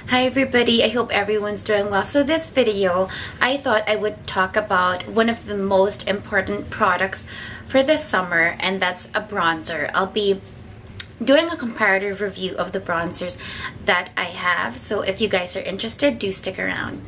Hi everybody, I hope everyone's doing well. So this video, I thought I would talk about one of the most important products for this summer, and that's a bronzer. I'll be doing a comparative review of the bronzers that I have. So if you guys are interested, do stick around.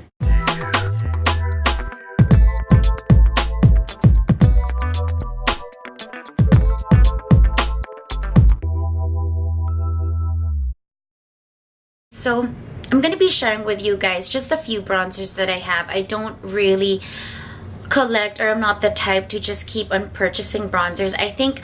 So I'm going to be sharing with you guys just a few bronzers that I have. I don't really collect, or I'm not the type to just keep on purchasing bronzers. I think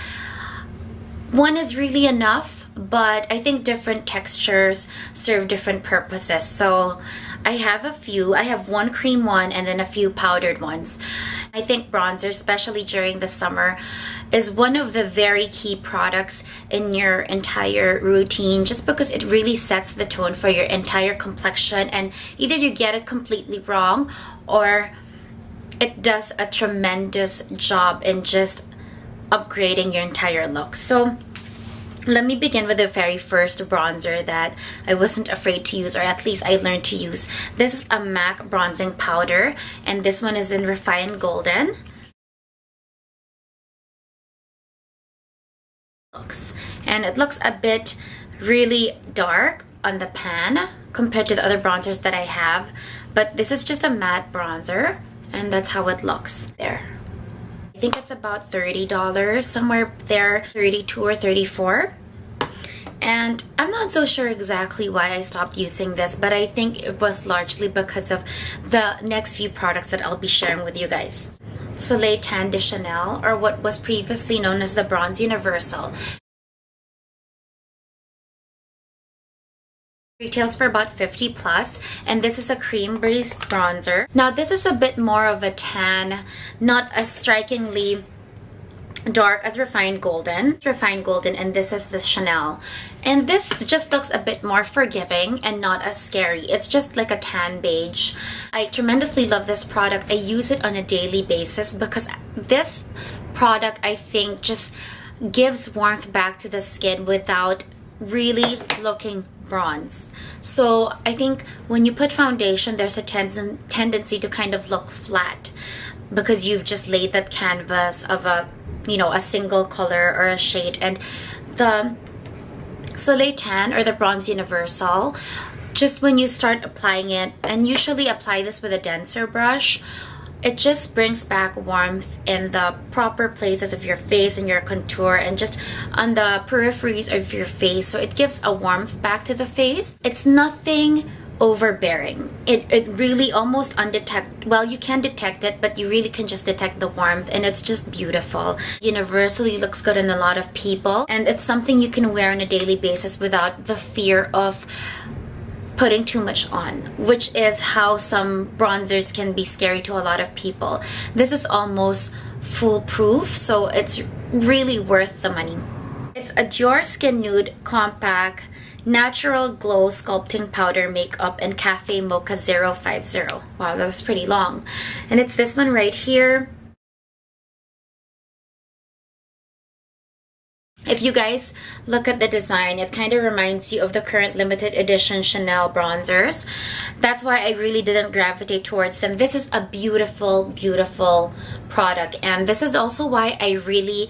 one is really enough, but I think different textures serve different purposes. So I have a few. I have one cream one and then a few powdered ones. I think bronzer, especially during the summer, is one of the very key products in your entire routine, just because it really sets the tone for your entire complexion, and either you get it completely wrong or it does a tremendous job in just upgrading your entire look. So let me begin with the very first bronzer that I wasn't afraid to use, or at least I learned to use. This is a MAC bronzing powder, and this one is in Refined Golden. And it looks a bit really dark on the pan compared to the other bronzers that I have, but this is just a matte bronzer, and that's how it looks there. I think it's about $30, somewhere there, 32 or 34. And I'm not so sure exactly why I stopped using this, but I think it was largely because of the next few products that I'll be sharing with you guys. Soleil Tan de Chanel, or what was previously known as the Bronze Universalle. Retails for about 50 plus, and this is a cream-based bronzer. Now this is a bit more of a tan, not as strikingly dark as Refined Golden, and this is the Chanel. And this just looks a bit more forgiving and not as scary. It's just like a tan beige. I tremendously love this product. I use it on a daily basis because this product, I think, just gives warmth back to the skin without really looking bronze. So I think when you put foundation, there's a tendency to kind of look flat because you've just laid that canvas of a single color or a shade. And the Soleil Tan, or the Bronze Universal, just when you start applying it, and usually apply this with a denser brush, it just brings back warmth in the proper places of your face and your contour, and just on the peripheries of your face. So it gives a warmth back to the face. It's nothing overbearing. It really almost undetectable. Well, you can detect it, but you really can just detect the warmth, and it's just beautiful. Universally looks good on a lot of people, and it's something you can wear on a daily basis without the fear of putting too much on, which is how some bronzers can be scary to a lot of people. This is almost foolproof, so it's really worth the money. It's a Dior Skin Nude Compact Natural Glow Sculpting Powder Makeup in Cafe Mocha 050. Wow, that was pretty long. And it's this one right here. If you guys look at the design, it kind of reminds you of the current limited edition Chanel bronzers. That's why I really didn't gravitate towards them. This is a beautiful, beautiful product. And this is also why I really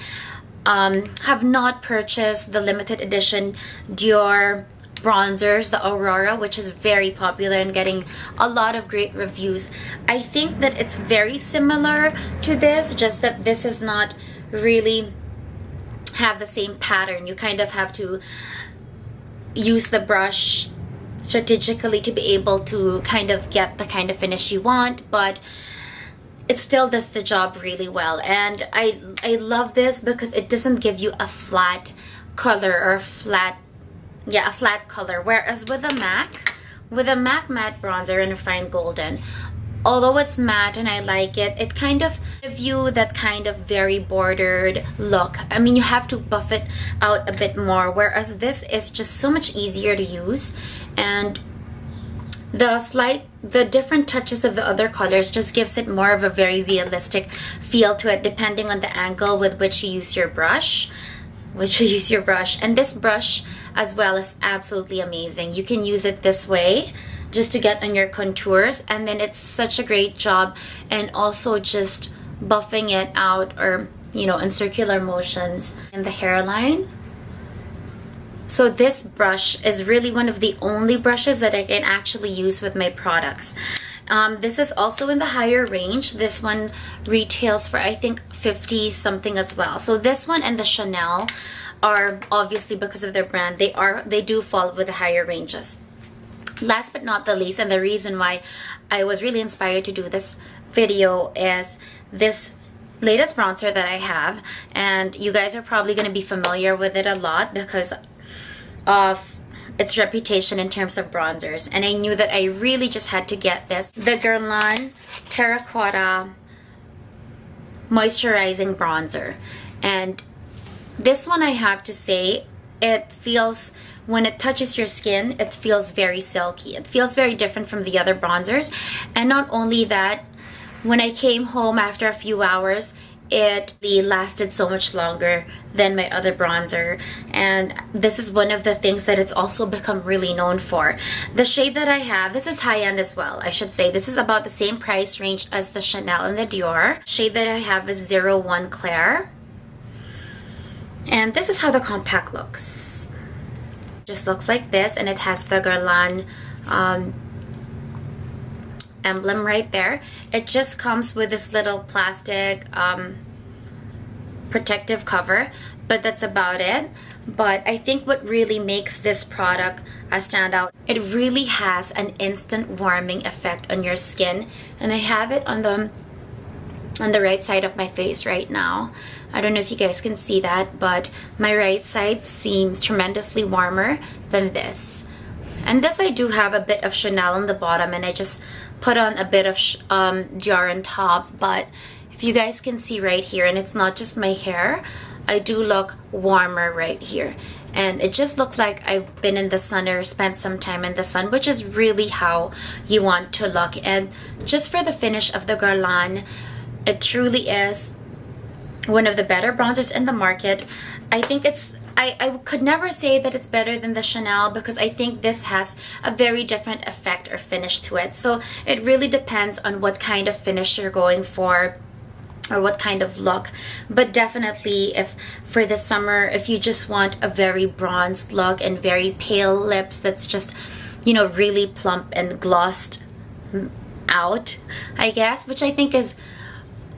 have not purchased the limited edition Dior bronzers, the Aurora, which is very popular and getting a lot of great reviews. I think that it's very similar to this, just that this is not really have the same pattern. You kind of have to use the brush strategically to be able to kind of get the kind of finish you want, but it still does the job really well. And I love this because it doesn't give you a flat color, or a flat color, whereas with a MAC matte bronzer in Refined Golden, although it's matte and I like it, it kind of gives you that kind of very bordered look. I mean, you have to buff it out a bit more, whereas this is just so much easier to use, and the different touches of the other colors just gives it more of a very realistic feel to it, depending on the angle with which you use your brush. And this brush as well is absolutely amazing. You can use it this way just to get on your contours, and then it's such a great job and also just buffing it out, or you know, in circular motions in the hairline. So this brush is really one of the only brushes that I can actually use with my products. This is also in the higher range. This one retails for I think 50 something as well. So this one and the Chanel are obviously, because of their brand, they do fall with the higher ranges. Last but not the least, and the reason why I was really inspired to do this video, is this latest bronzer that I have, and you guys are probably going to be familiar with it a lot because of its reputation in terms of bronzers, and I knew that I really just had to get this. The Guerlain Terracota Moisturizing Bronzer, and this one I have to say, it feels, when it touches your skin, it feels very silky. It feels very different from the other bronzers, and not only that, when I came home after a few hours, it lasted so much longer than my other bronzer, and this is one of the things that it's also become really known for. The shade that I have, this is high-end as well, I should say. This is about the same price range as the Chanel and the Dior. Shade that I have is 01 Clair, and this is how the compact looks. Just looks like this, and it has the Guerlain emblem right there. It just comes with this little plastic protective cover, but that's about it. But I think what really makes this product stand out, it really has an instant warming effect on your skin, and I have it on the right side of my face right now. I don't know if you guys can see that, but my right side seems tremendously warmer than this. And this, I do have a bit of Chanel on the bottom, and I just put on a bit of Dior on top. But if you guys can see right here, and it's not just my hair, I do look warmer right here, and it just looks like I've been in the sun or spent some time in the sun, which is really how you want to look. And just for the finish of the Guerlain, it truly is one of the better bronzers in the market. I think it's, I could never say that it's better than the Chanel, because I think this has a very different effect or finish to it. So it really depends on what kind of finish you're going for, or what kind of look. But definitely, if for the summer, if you just want a very bronzed look and very pale lips that's just, you know, really plump and glossed out, I guess, which I think is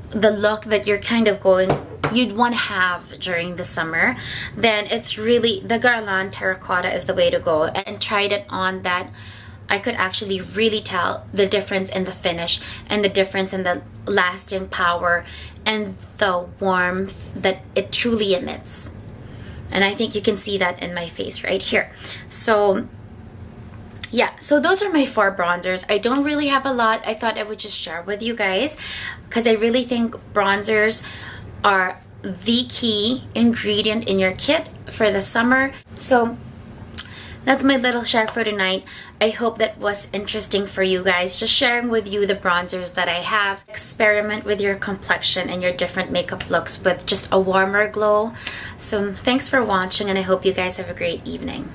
the look that you're kind of you'd want to have during the summer, then it's really, the Guerlain Terracota is the way to go. And tried it on that, I could actually really tell the difference in the finish, and the difference in the lasting power, and the warmth that it truly emits. And I think you can see that in my face right here. So yeah, so those are my 4 bronzers. I don't really have a lot. I thought I would just share with you guys, because I really think bronzers are the key ingredient in your kit for the summer. So that's my little share for tonight. I hope that was interesting for you guys, just sharing with you the bronzers that I have. Experiment with your complexion and your different makeup looks with just a warmer glow. So thanks for watching, and I hope you guys have a great evening.